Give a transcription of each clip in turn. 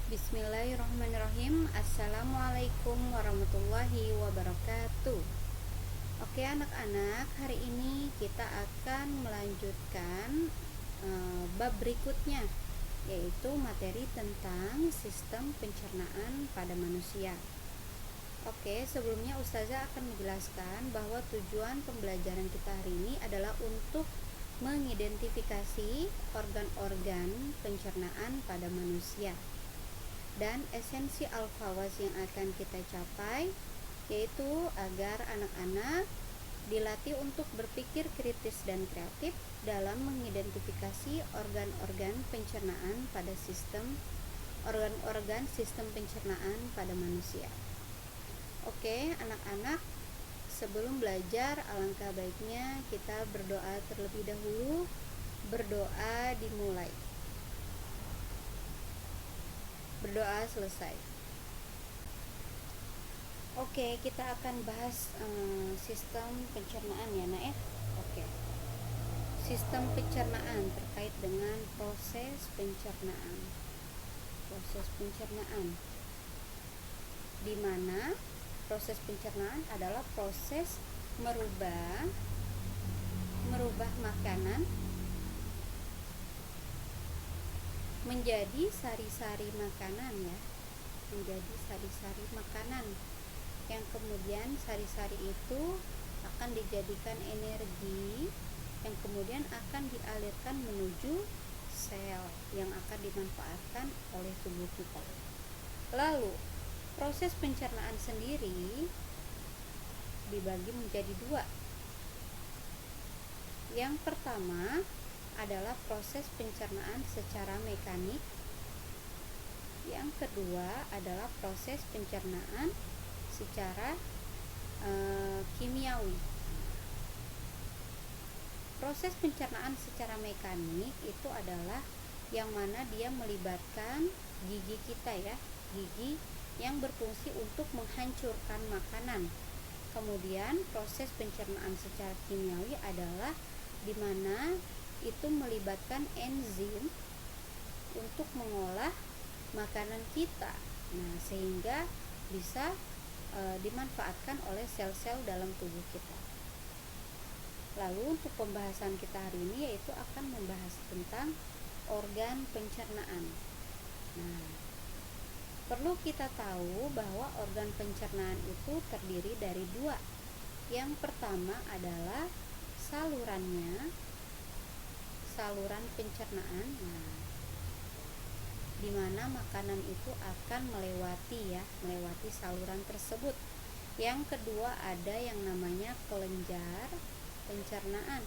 Bismillahirrahmanirrahim. Assalamualaikum warahmatullahi wabarakatuh. Oke anak-anak, hari ini kita akan melanjutkan bab berikutnya, yaitu materi tentang sistem pencernaan pada manusia. Oke, sebelumnya Ustazah akan menjelaskan bahwa tujuan pembelajaran kita hari ini adalah untuk mengidentifikasi organ-organ pencernaan pada manusia. Dan esensi al-khawas yang akan kita capai yaitu agar anak-anak dilatih untuk berpikir kritis dan kreatif dalam mengidentifikasi organ-organ pencernaan pada organ-organ sistem pencernaan pada manusia. Oke, anak-anak, sebelum belajar alangkah baiknya kita berdoa terlebih dahulu. Berdoa dimulai. Berdoa selesai. Oke, kita akan bahas sistem pencernaan ya, Nak ya. Oke. Sistem pencernaan terkait dengan proses pencernaan. Proses pencernaan. Di mana proses pencernaan adalah proses merubah makanan menjadi sari-sari makanan ya, menjadi sari-sari makanan yang kemudian sari-sari itu akan dijadikan energi yang kemudian akan dialirkan menuju sel yang akan dimanfaatkan oleh tubuh kita. Lalu proses pencernaan sendiri dibagi menjadi dua. Yang pertama adalah proses pencernaan secara mekanik. Yang kedua adalah proses pencernaan secara kimiawi. Proses pencernaan secara mekanik itu adalah yang mana dia melibatkan gigi kita ya, gigi yang berfungsi untuk menghancurkan makanan. Kemudian proses pencernaan secara kimiawi adalah di mana itu melibatkan enzim untuk mengolah makanan kita. Nah, sehingga bisa dimanfaatkan oleh sel-sel dalam tubuh kita. Lalu untuk pembahasan kita hari ini yaitu akan membahas tentang organ pencernaan. Nah, perlu kita tahu bahwa organ pencernaan itu terdiri dari dua. Yang pertama adalah saluran pencernaan, di mana makanan itu akan melewati saluran tersebut. Yang kedua ada yang namanya kelenjar pencernaan.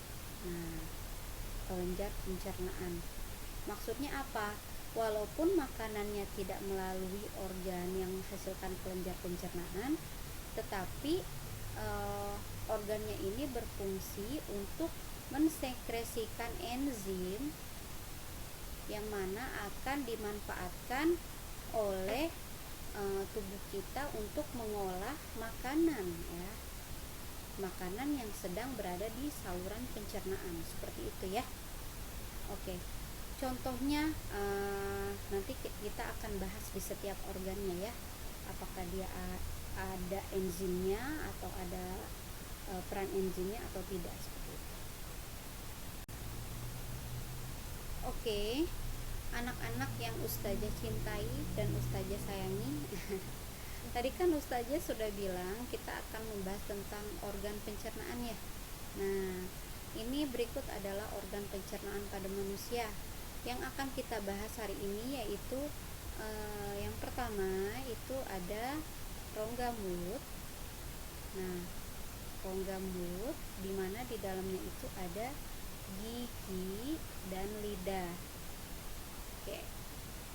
Kelenjar pencernaan maksudnya apa? Walaupun makanannya tidak melalui organ yang menghasilkan kelenjar pencernaan, tetapi organnya ini berfungsi untuk mensekresikan enzim yang mana akan dimanfaatkan oleh tubuh kita untuk mengolah makanan ya, makanan yang sedang berada di saluran pencernaan, seperti itu ya. Oke, contohnya nanti kita akan bahas di setiap organnya ya, apakah dia ada enzimnya atau ada peran enzimnya atau tidak, seperti itu. Oke, anak-anak yang Ustazah cintai dan Ustazah sayangi, tadi kan Ustazah sudah bilang kita akan membahas tentang organ pencernaan ya. Nah, ini berikut adalah organ pencernaan pada manusia yang akan kita bahas hari ini, yaitu yang pertama itu ada rongga mulut. Nah, rongga mulut di mana di dalamnya itu ada gigi dan lidah. Oke.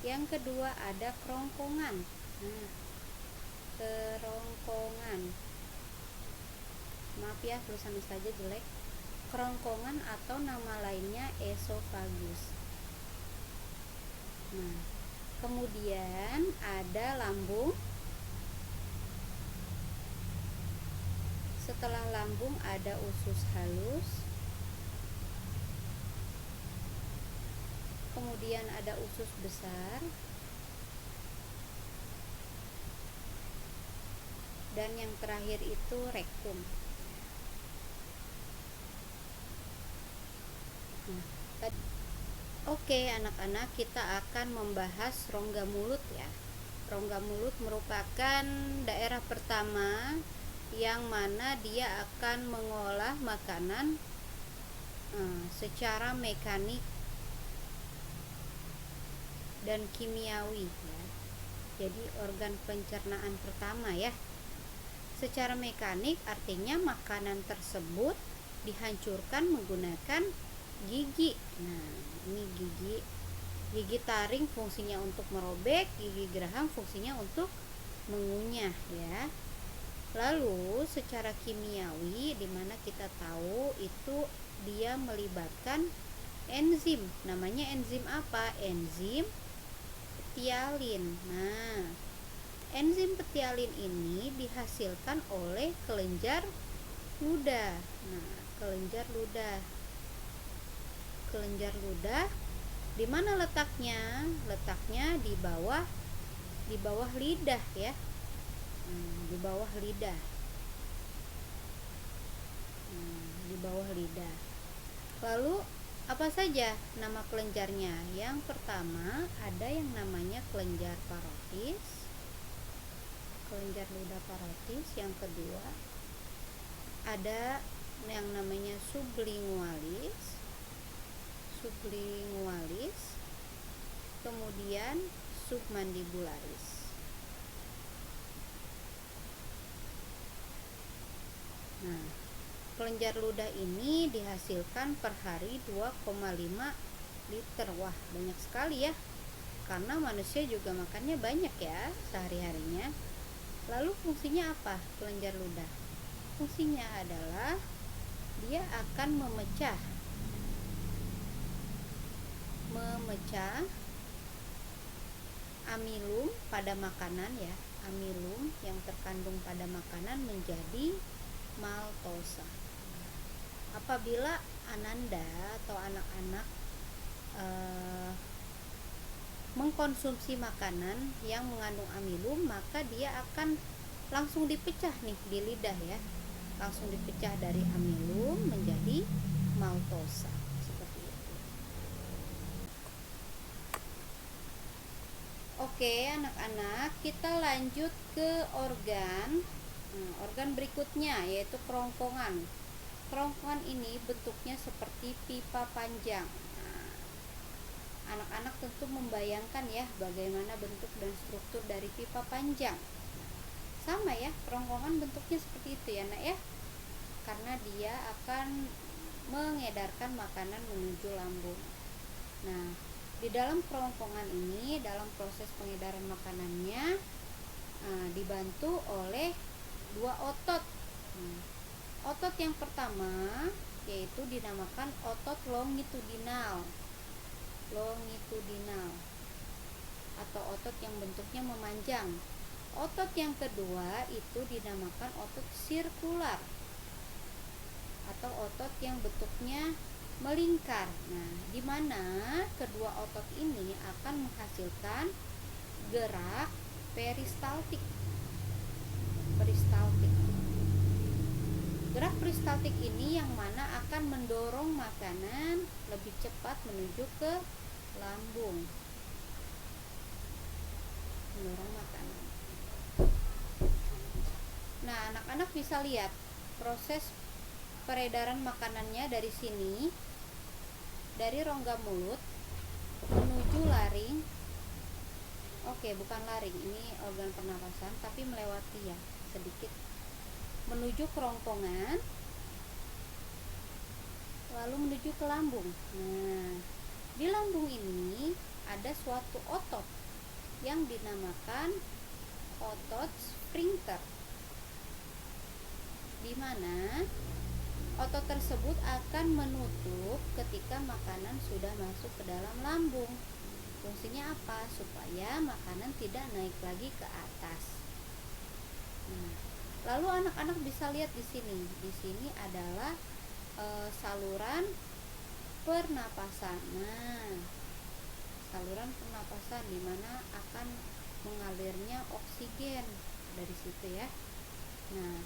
Yang kedua ada kerongkongan. Nah, kerongkongan. Maaf ya tulisan saja jelek. Kerongkongan atau nama lainnya esofagus. Nah, kemudian ada lambung. Setelah lambung ada usus halus. Kemudian ada usus besar. dan yang terakhir itu rektum. Oke, anak-anak, kita akan membahas rongga mulut ya. Rongga mulut merupakan daerah pertama yang mana dia akan mengolah makanan secara mekanik dan kimiawi ya. Jadi organ pencernaan pertama ya. Secara mekanik artinya makanan tersebut dihancurkan menggunakan gigi. Nah, ini gigi taring fungsinya untuk merobek, gigi geraham fungsinya untuk mengunyah ya. Lalu secara kimiawi, dimana kita tahu itu dia melibatkan enzim. Namanya enzim apa? Enzim petialin. Nah, enzim petialin ini dihasilkan oleh kelenjar ludah. Nah, kelenjar ludah di mana letaknya? Letaknya di bawah lidah ya. Di bawah lidah. Di bawah lidah. Lalu apa saja nama kelenjarnya? Yang pertama ada yang namanya kelenjar parotis, kelenjar ludah parotis. Yang kedua ada yang namanya sublingualis, kemudian submandibularis. Nah, kelenjar ludah ini dihasilkan per hari 2,5 liter. Wah, banyak sekali ya. Karena manusia juga makannya banyak ya sehari-harinya. Lalu fungsinya apa kelenjar ludah? Fungsinya adalah dia akan memecah amilum pada makanan ya. Amilum yang terkandung pada makanan menjadi maltosa. Apabila Ananda atau anak-anak mengkonsumsi makanan yang mengandung amilum, maka dia akan langsung dipecah nih di lidah ya. Langsung dipecah dari amilum menjadi maltosa. Seperti itu. Oke, anak-anak, kita lanjut ke organ berikutnya, yaitu kerongkongan. Kerongkongan ini bentuknya seperti pipa panjang. Nah, anak-anak tentu membayangkan ya bagaimana bentuk dan struktur dari pipa panjang. Sama ya, kerongkongan bentuknya seperti itu ya nak ya, karena dia akan mengedarkan makanan menuju lambung. Nah, di dalam kerongkongan ini, dalam proses pengedaran makanannya dibantu oleh dua otot. Otot yang pertama yaitu dinamakan otot longitudinal atau otot yang bentuknya memanjang. Otot yang kedua itu dinamakan otot sirkular atau otot yang bentuknya melingkar. Nah, di mana kedua otot ini akan menghasilkan gerak peristaltik. Gerak peristaltik ini yang mana akan mendorong makanan lebih cepat menuju ke lambung. Nah, anak-anak bisa lihat proses peredaran makanannya dari sini, dari rongga mulut menuju laring. Oke, bukan laring, ini organ pernapasan, tapi melewati ya sedikit menuju kerongkongan, lalu menuju ke lambung. Nah, di lambung ini ada suatu otot yang dinamakan otot sphincter, di mana otot tersebut akan menutup ketika makanan sudah masuk ke dalam lambung. Fungsinya apa? Supaya makanan tidak naik lagi ke atas. Nah, lalu anak-anak bisa lihat di sini. Di sini adalah saluran pernapasan. Nah, saluran pernapasan di mana akan mengalirnya oksigen dari situ ya. Nah,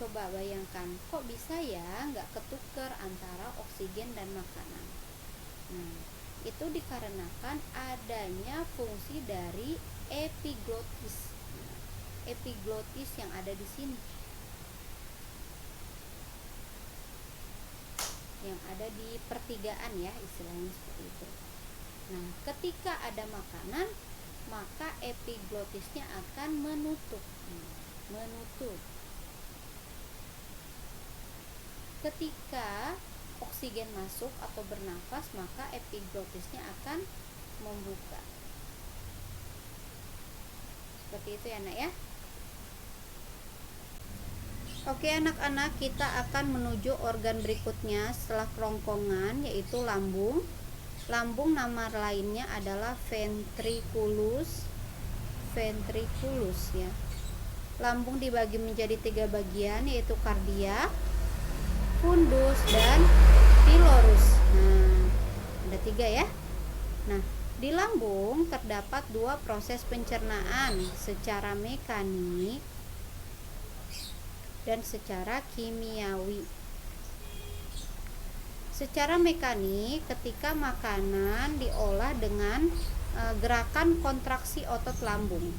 coba bayangkan, kok bisa ya nggak ketuker antara oksigen dan makanan. Nah, itu dikarenakan adanya fungsi dari epiglotis. Nah, epiglotis yang ada di sini, yang ada di pertigaan ya, istilahnya seperti itu. Nah, ketika ada makanan, maka epiglotisnya akan menutup. Menutup. Ketika oksigen masuk atau bernafas, maka epiglotisnya akan membuka. Seperti itu ya, Nak ya. Oke anak-anak, kita akan menuju organ berikutnya setelah kerongkongan, yaitu lambung. Lambung nama lainnya adalah ventriculus. Ventriculus ya. Lambung dibagi menjadi 3 bagian, yaitu kardiak, fundus, dan pilorus. Nah, ada 3 ya. Nah, di lambung terdapat 2 proses pencernaan secara mekanik dan secara kimiawi. Secara mekanik, ketika makanan diolah dengan gerakan kontraksi otot lambung.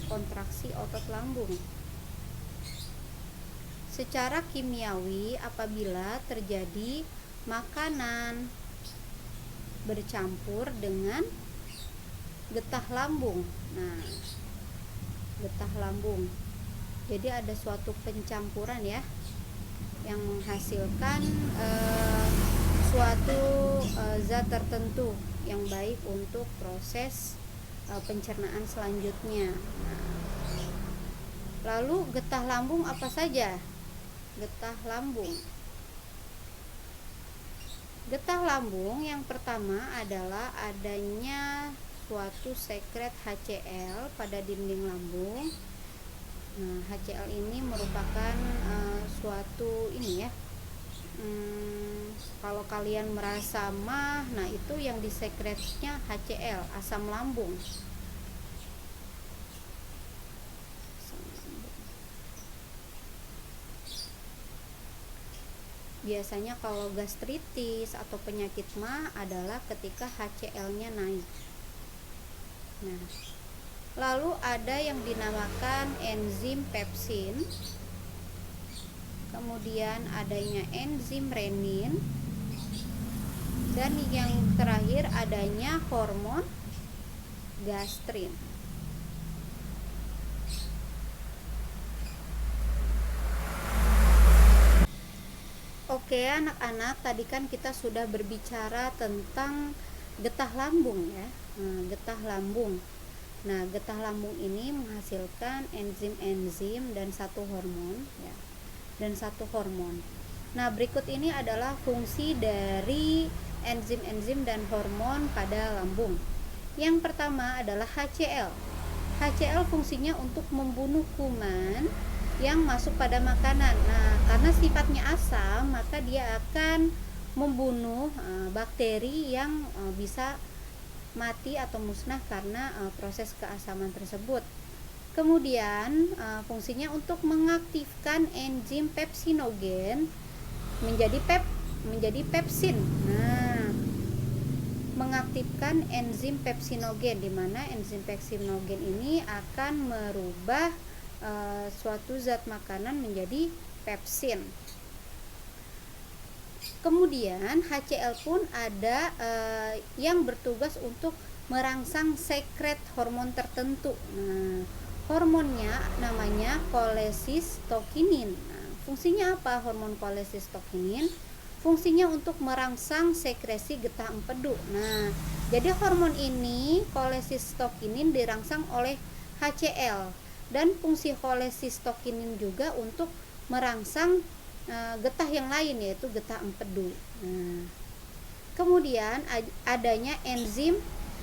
Kontraksi otot lambung. Secara kimiawi, apabila terjadi makanan bercampur dengan getah lambung. Nah, getah lambung. Jadi ada suatu pencampuran ya, yang menghasilkan suatu zat tertentu yang baik untuk proses pencernaan selanjutnya. Lalu getah lambung apa saja? Getah lambung. Getah lambung yang pertama adalah adanya suatu sekret HCl pada dinding lambung. Nah, HCl ini merupakan suatu ini ya. Kalau kalian merasa mah, nah itu yang disekretnya HCl, asam lambung. Biasanya kalau gastritis atau penyakit mah adalah ketika HCl-nya naik. Nah, lalu ada yang dinamakan enzim pepsin, kemudian adanya enzim renin, dan yang terakhir adanya hormon gastrin. Oke anak-anak, tadi kan kita sudah berbicara tentang getah lambung ya. Getah lambung. Nah, getah lambung ini menghasilkan enzim-enzim dan satu hormon ya. Dan satu hormon. Nah, berikut ini adalah fungsi dari enzim-enzim dan hormon pada lambung. Yang pertama adalah HCl. HCl fungsinya untuk membunuh kuman yang masuk pada makanan. Nah, karena sifatnya asam, maka dia akan membunuh bakteri yang bisa mati atau musnah karena proses keasaman tersebut. Kemudian fungsinya untuk mengaktifkan enzim pepsinogen menjadi pepsin. Nah, mengaktifkan enzim pepsinogen, di mana enzim pepsinogen ini akan merubah suatu zat makanan menjadi pepsin. Kemudian HCl pun ada yang bertugas untuk merangsang sekret hormon tertentu. Nah, hormonnya namanya kolesistokinin. Nah, fungsinya apa hormon kolesistokinin? Fungsinya untuk merangsang sekresi getah empedu. Nah, jadi hormon ini kolesistokinin dirangsang oleh HCl, dan fungsi kolesistokinin juga untuk merangsang getah yang lain, yaitu getah empedu. Nah, kemudian adanya enzim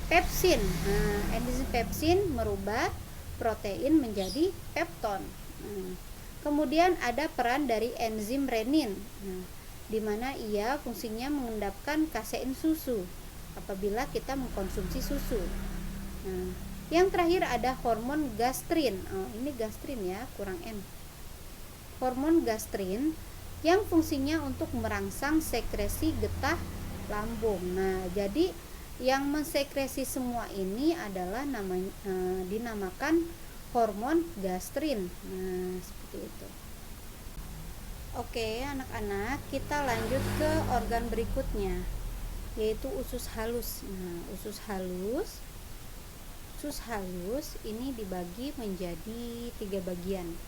pepsin. Nah, enzim pepsin merubah protein menjadi pepton. Nah, kemudian ada peran dari enzim renin. Nah, di mana ia fungsinya mengendapkan kasein susu apabila kita mengkonsumsi susu. Nah, Yang terakhir ada hormon gastrin. Ini gastrin ya, kurang N. Hormon gastrin yang fungsinya untuk merangsang sekresi getah lambung. Nah, jadi yang mensekresi semua ini adalah dinamakan hormon gastrin. Nah, seperti itu. Oke, anak-anak, kita lanjut ke organ berikutnya, yaitu usus halus. Nah, usus halus ini dibagi menjadi 3 bagian.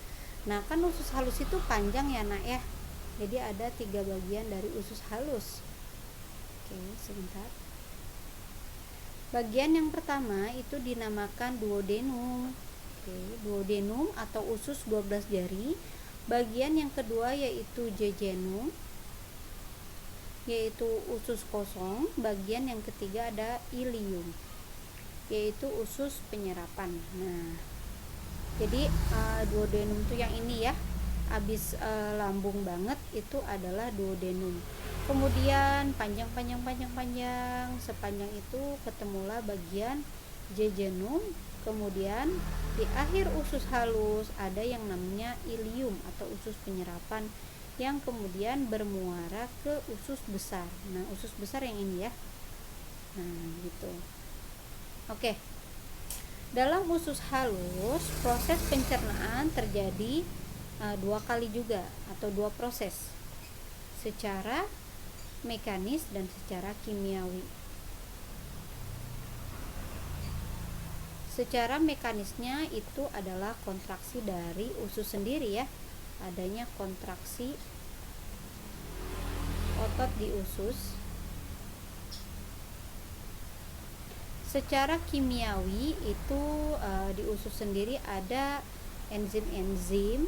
Nah, kan usus halus itu panjang ya, Nak ya. Jadi ada 3 bagian dari usus halus. Oke, sebentar. Bagian yang pertama itu dinamakan duodenum. Oke, duodenum atau usus 12 jari. Bagian yang kedua yaitu jejunum, yaitu usus kosong. Bagian yang ketiga ada ileum, yaitu usus penyerapan. Nah, jadi duodenum itu yang ini ya, habis lambung banget itu adalah duodenum. Kemudian panjang, sepanjang itu ketemulah bagian jejunum. Kemudian di akhir usus halus ada yang namanya ileum atau usus penyerapan, yang kemudian bermuara ke usus besar. Nah, usus besar yang ini ya. Nah, gitu. Oke. Dalam usus halus, proses pencernaan terjadi 2 kali juga, atau 2 proses, secara mekanis dan secara kimiawi. Secara mekanisnya itu adalah kontraksi dari usus sendiri ya, adanya kontraksi otot di usus. Secara kimiawi itu di usus sendiri ada enzim-enzim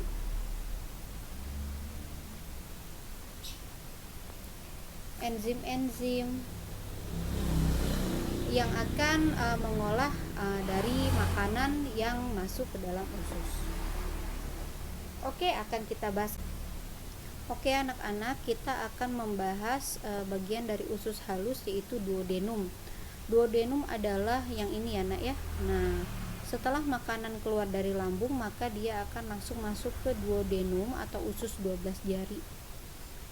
yang akan mengolah dari makanan yang masuk ke dalam usus. Oke, akan kita bahas. Oke, anak-anak, kita akan membahas bagian dari usus halus, yaitu duodenum. Duodenum adalah yang ini ya, Nak ya. Nah, setelah makanan keluar dari lambung, maka dia akan langsung masuk ke duodenum atau usus 12 jari.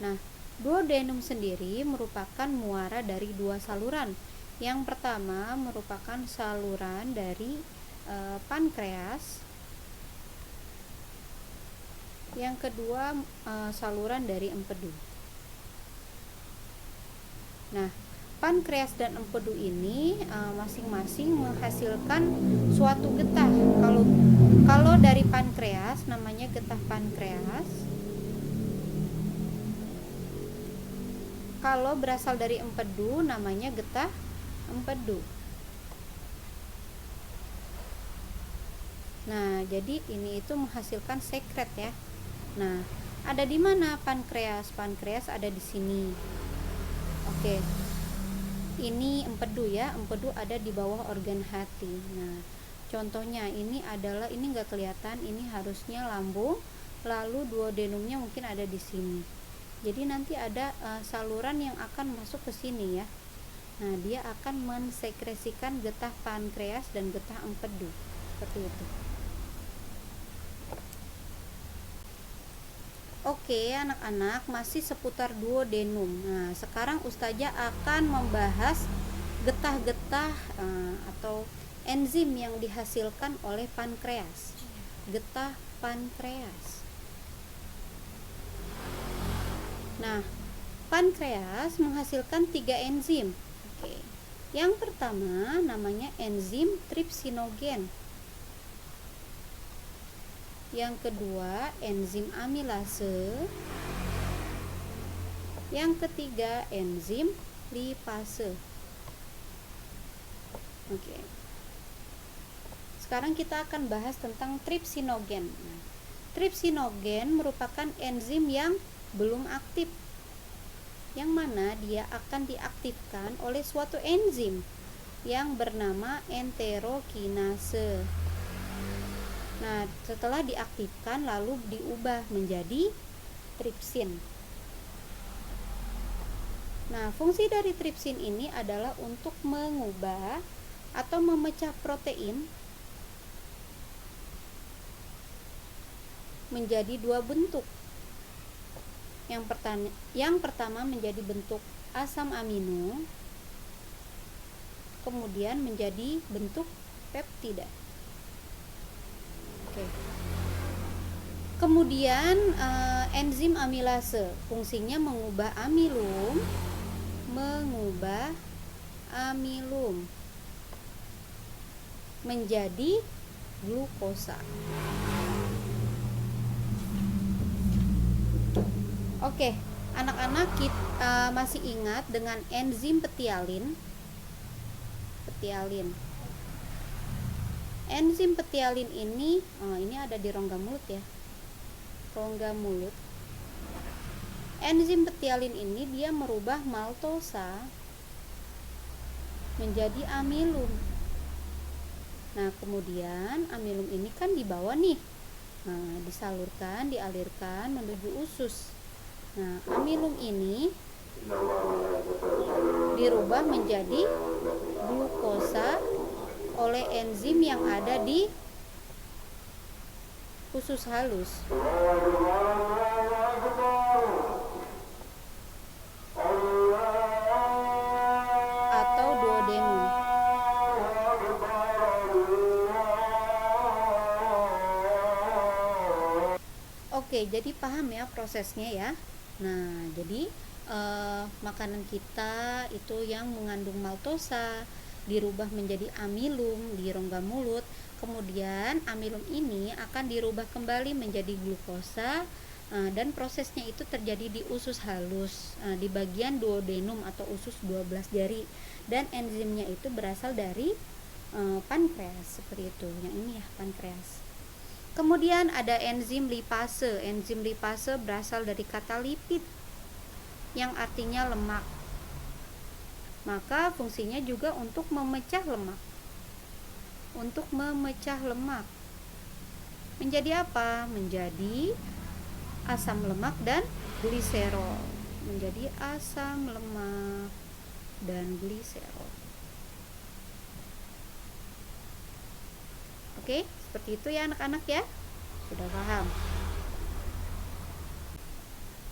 Nah, duodenum sendiri merupakan muara dari 2 saluran. Yang pertama merupakan saluran dari pankreas. Yang kedua saluran dari empedu. Nah, pankreas dan empedu ini masing-masing menghasilkan suatu getah. Kalau dari pankreas namanya getah pankreas. Kalau berasal dari empedu namanya getah empedu. Nah, jadi ini itu menghasilkan sekret ya. Nah, ada di mana pankreas? Pankreas ada di sini. Oke. Ini empedu ya. Empedu ada di bawah organ hati. Nah, contohnya ini enggak kelihatan, ini harusnya lambung, lalu duodenumnya mungkin ada di sini. Jadi nanti ada saluran yang akan masuk ke sini ya. Nah, dia akan mensekresikan getah pankreas dan getah empedu, seperti itu. Oke, anak-anak, masih seputar duodenum. Nah, sekarang Ustazah akan membahas getah-getah atau enzim yang dihasilkan oleh pankreas. Getah pankreas. Nah, pankreas menghasilkan 3 enzim. Oke. Yang pertama namanya enzim trypsinogen. Yang kedua enzim amilase. Yang ketiga enzim lipase. Oke. Sekarang kita akan bahas tentang trypsinogen. Nah, trypsinogen merupakan enzim yang belum aktif, yang mana dia akan diaktifkan oleh suatu enzim yang bernama enterokinase. Nah, setelah diaktifkan lalu diubah menjadi tripsin. Nah, fungsi dari tripsin ini adalah untuk mengubah atau memecah protein menjadi dua bentuk. Yang pertama menjadi bentuk asam amino, kemudian menjadi bentuk peptida. Oke. Kemudian enzim amilase fungsinya mengubah amilum menjadi glukosa. Oke, anak-anak kita masih ingat dengan enzim petialin? Enzim petialin ini ada di rongga mulut ya. Enzim petialin ini dia merubah maltosa menjadi amilum. Nah, kemudian amilum ini kan dibawa nih, dialirkan menuju usus. Nah, amilum ini dirubah menjadi glukosa oleh enzim yang ada di usus halus atau duodenum. Oke, jadi paham ya prosesnya ya. Nah, jadi makanan kita itu yang mengandung maltosa dirubah menjadi amilum di rongga mulut. Kemudian amilum ini akan dirubah kembali menjadi glukosa, dan prosesnya itu terjadi di usus halus, di bagian duodenum atau usus 12 jari, dan enzimnya itu berasal dari pankreas, seperti itu. Yang ini ya, pankreas. Kemudian ada enzim lipase. Enzim lipase berasal dari kata lipid yang artinya lemak. Maka fungsinya juga untuk memecah lemak. Menjadi apa? Menjadi asam lemak dan gliserol. Oke, seperti itu ya anak-anak ya. Sudah paham?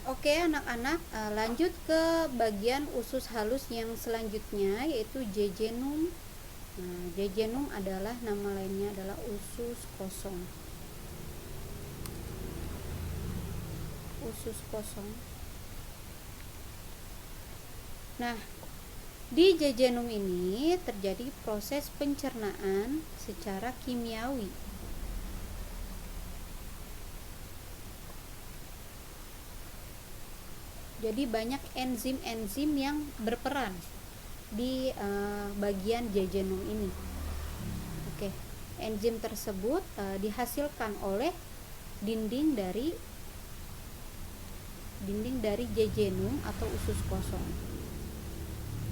Oke anak-anak, lanjut ke bagian usus halus yang selanjutnya, yaitu jejunum. Nah, jejunum adalah nama lainnya adalah usus kosong. Nah, di jejunum ini terjadi proses pencernaan secara kimiawi. Jadi banyak enzim-enzim yang berperan di bagian jejunum ini. Oke, enzim tersebut dihasilkan oleh dinding dari jejunum atau usus kosong.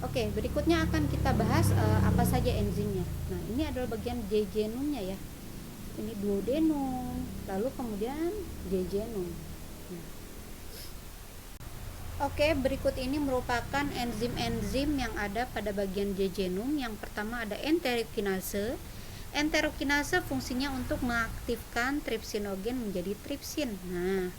Oke, berikutnya akan kita bahas apa saja enzimnya. Nah, ini adalah bagian jejunumnya ya. Ini duodenum, lalu kemudian jejunum. Oke, berikut ini merupakan enzim-enzim yang ada pada bagian jejunum. Yang pertama ada enterokinase. Enterokinase fungsinya untuk mengaktifkan tripsinogen menjadi tripsin. Nah,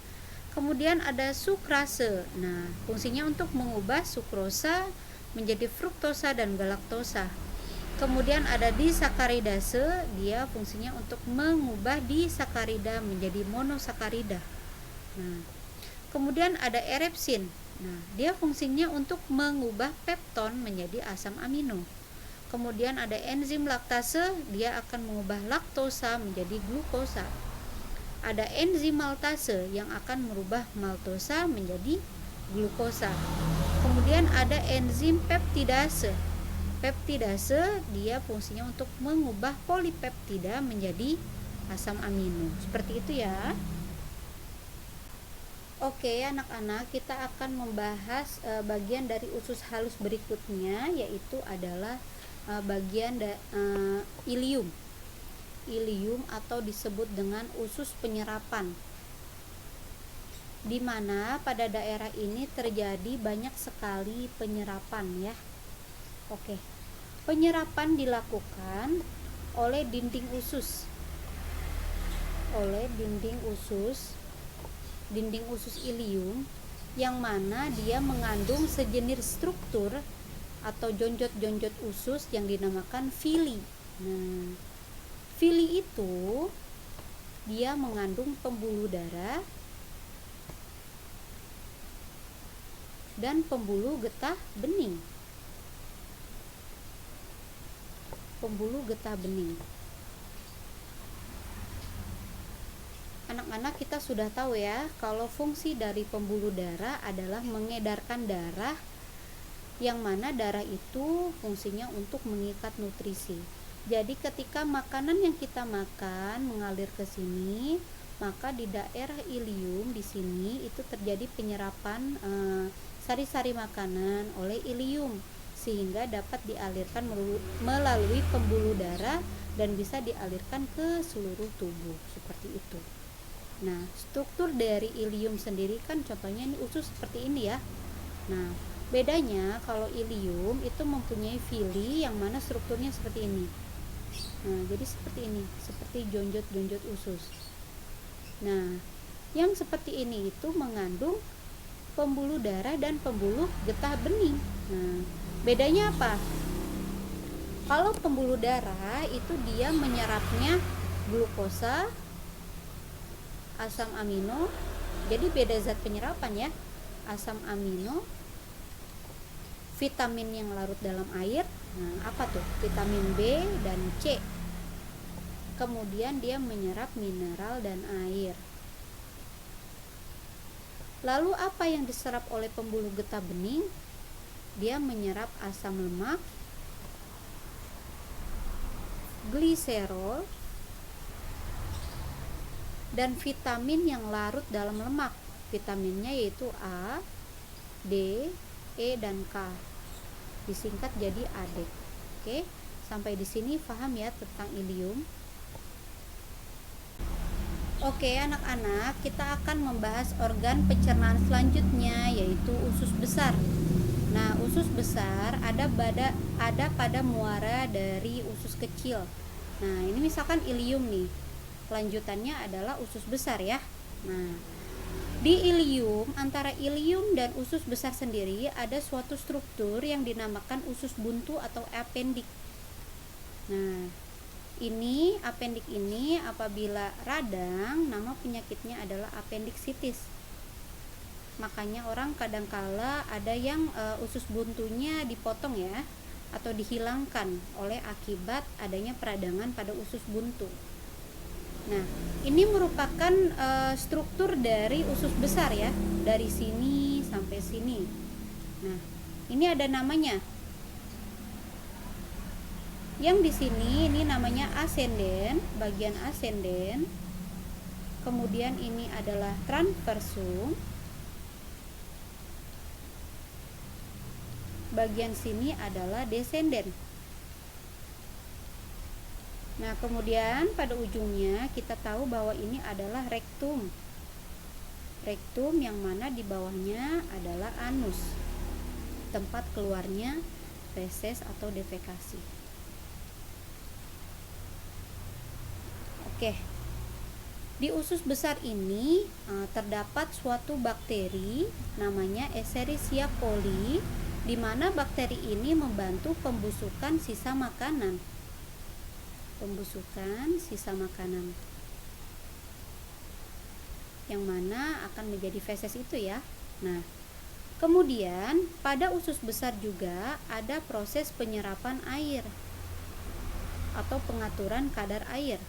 kemudian ada sukrase. Nah, fungsinya untuk mengubah sukrosa menjadi fruktosa dan galaktosa. Kemudian ada disakaridase, dia fungsinya untuk mengubah disakarida menjadi monosakarida. Nah, kemudian ada erepsin. Nah, dia fungsinya untuk mengubah pepton menjadi asam amino. Kemudian ada enzim laktase, dia akan mengubah laktosa menjadi glukosa. Ada enzim maltase yang akan merubah maltosa menjadi glukosa. Kemudian ada enzim peptidase. Peptidase dia fungsinya untuk mengubah polipeptida menjadi asam amino. Seperti itu ya. Oke anak-anak, kita akan membahas bagian dari usus halus berikutnya, yaitu adalah bagian ilium. Ilium atau disebut dengan usus penyerapan, di mana pada daerah ini terjadi banyak sekali penyerapan ya. Oke, penyerapan dilakukan oleh dinding usus. oleh dinding usus ilium, yang mana dia mengandung sejenis struktur atau jonjot-jonjot usus yang dinamakan villi. Nah, villi itu dia mengandung pembuluh darah dan pembuluh getah bening. Anak-anak, kita sudah tahu ya kalau fungsi dari pembuluh darah adalah mengedarkan darah, yang mana darah itu fungsinya untuk mengikat nutrisi. Jadi ketika makanan yang kita makan mengalir ke sini, maka di daerah ilium di sini itu terjadi penyerapan sari-sari makanan oleh ilium, sehingga dapat dialirkan melalui pembuluh darah dan bisa dialirkan ke seluruh tubuh seperti itu. Nah, struktur dari ilium sendiri kan contohnya ini usus seperti ini ya. Nah, bedanya kalau ilium itu mempunyai villi yang mana strukturnya seperti ini. Nah, jadi seperti ini, seperti jonjot-jonjot usus. Nah, yang seperti ini itu mengandung pembuluh darah dan pembuluh getah bening. Nah, bedanya apa? Kalau pembuluh darah itu dia menyerapnya glukosa, asam amino, jadi beda zat penyerapan ya. Asam amino, vitamin yang larut dalam air. Nah, apa tuh? Vitamin B dan C. Kemudian dia menyerap mineral dan air. Lalu apa yang diserap oleh pembuluh getah bening? Dia menyerap asam lemak, gliserol, dan vitamin yang larut dalam lemak. Vitaminnya yaitu A, D, E, dan K. Disingkat jadi ADEK. Oke, sampai di sini paham ya tentang ilium. Oke, anak-anak, kita akan membahas organ pencernaan selanjutnya, yaitu usus besar. Nah, usus besar ada pada muara dari usus kecil. Nah, ini misalkan ilium nih. Lanjutannya adalah usus besar ya. Nah, di ilium, antara ilium dan usus besar sendiri ada suatu struktur yang dinamakan usus buntu atau apendik. Nah, ini apendik ini apabila radang, nama penyakitnya adalah apendiksitis. Makanya orang kadangkala ada yang usus buntunya dipotong ya, atau dihilangkan oleh akibat adanya peradangan pada usus buntu. Nah, ini merupakan struktur dari usus besar ya, dari sini sampai sini. Nah, ini ada namanya. Yang di sini ini namanya ascenden, bagian ascenden. Kemudian ini adalah transversum. Bagian sini adalah descenden. Nah, kemudian pada ujungnya kita tahu bahwa ini adalah rektum. Rektum yang mana di bawahnya adalah anus, tempat keluarnya feses atau defekasi. Oke. Di usus besar ini terdapat suatu bakteri namanya Escherichia coli, di mana bakteri ini membantu pembusukan sisa makanan. Yang mana akan menjadi feses itu ya. Nah, kemudian pada usus besar juga ada proses penyerapan air atau pengaturan kadar air,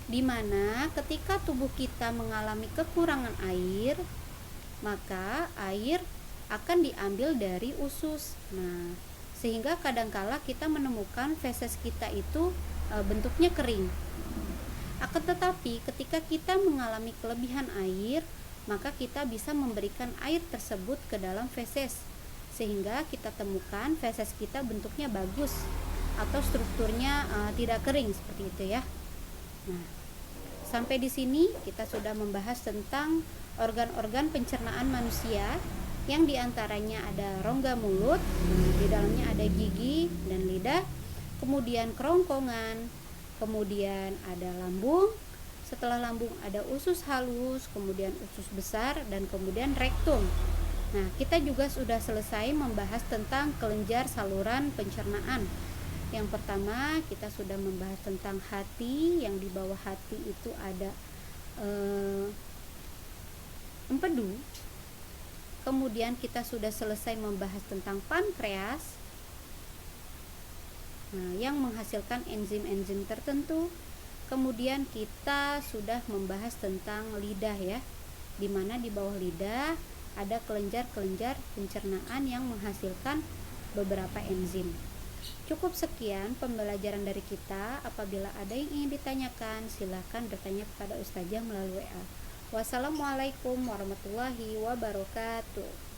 di mana ketika tubuh kita mengalami kekurangan air, maka air akan diambil dari usus. Nah, sehingga kadangkala kita menemukan feses kita itu bentuknya kering. Akan tetapi ketika kita mengalami kelebihan air, maka kita bisa memberikan air tersebut ke dalam feses, sehingga kita temukan feses kita bentuknya bagus atau strukturnya tidak kering seperti itu ya. Nah, sampai di sini kita sudah membahas tentang organ-organ pencernaan manusia, yang diantaranya ada rongga mulut, di dalamnya ada gigi dan lidah. kemudian kerongkongan, kemudian ada lambung. Setelah lambung ada usus halus, kemudian usus besar, dan kemudian rektum. Nah, kita juga sudah selesai membahas tentang kelenjar saluran pencernaan. Yang pertama, kita sudah membahas tentang hati. Yang di bawah hati itu ada empedu. Kemudian kita sudah selesai membahas tentang pankreas, yang menghasilkan enzim-enzim tertentu. Kemudian kita sudah membahas tentang lidah ya, dimana di bawah lidah ada kelenjar-kelenjar pencernaan yang menghasilkan beberapa enzim. Cukup sekian pembelajaran dari kita. Apabila ada yang ingin ditanyakan, silahkan bertanya kepada Ustazah melalui WA. Wassalamualaikum warahmatullahi wabarakatuh.